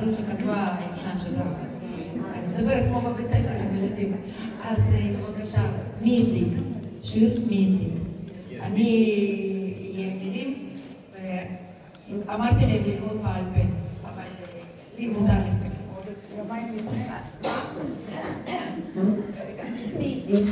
הזאת שכתבה יושן שזר. אני מדברת כמו בבית ספר עם ילדים. אז בבקשה, מי הדליק? שיר מי הדליק? אני אהיה מילים, ואמרתי להם ללמוד בעל פה, אבל לי מותר להסתכל. יומיים לפני. מי הדליק?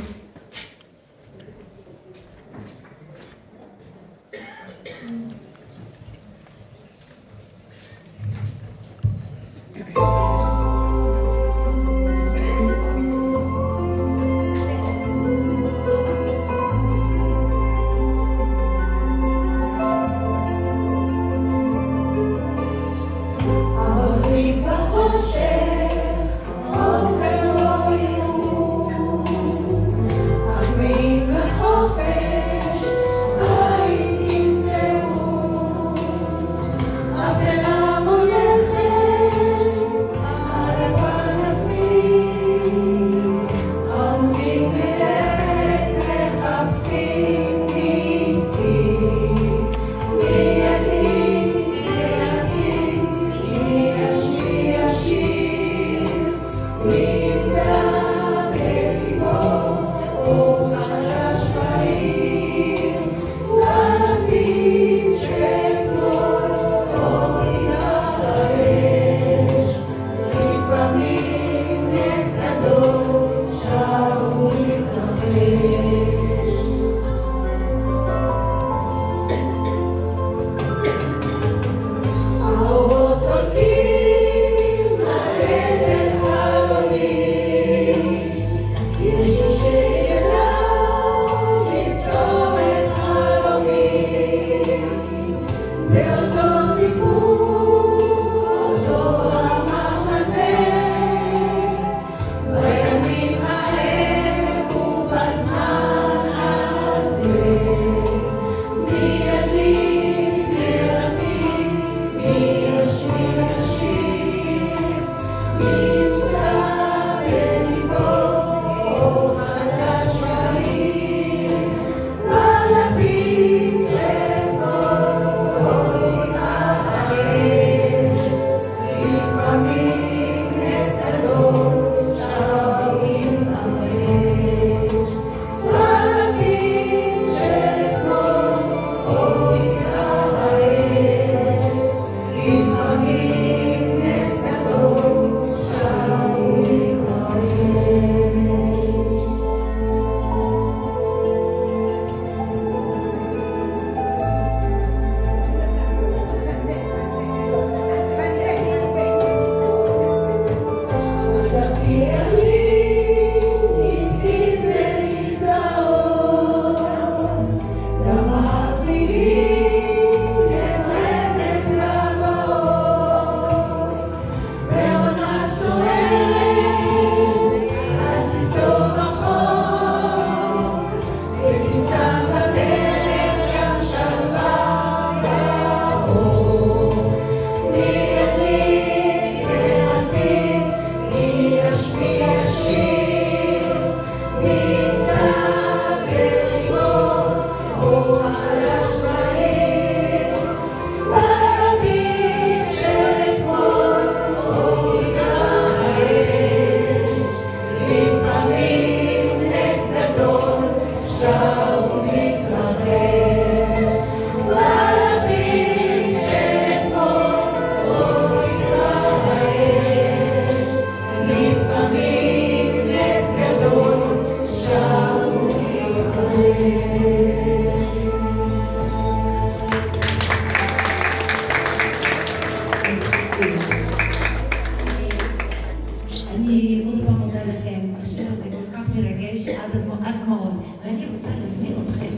אני עוד פעם מודה לכם, השיר הזה כל כך מרגש עד מאוד, ואני רוצה להזמין אתכם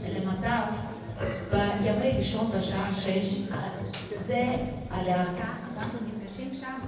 למדף בימי ראשון בשעה 6, זה הלהקה, אנחנו נפגשים שם.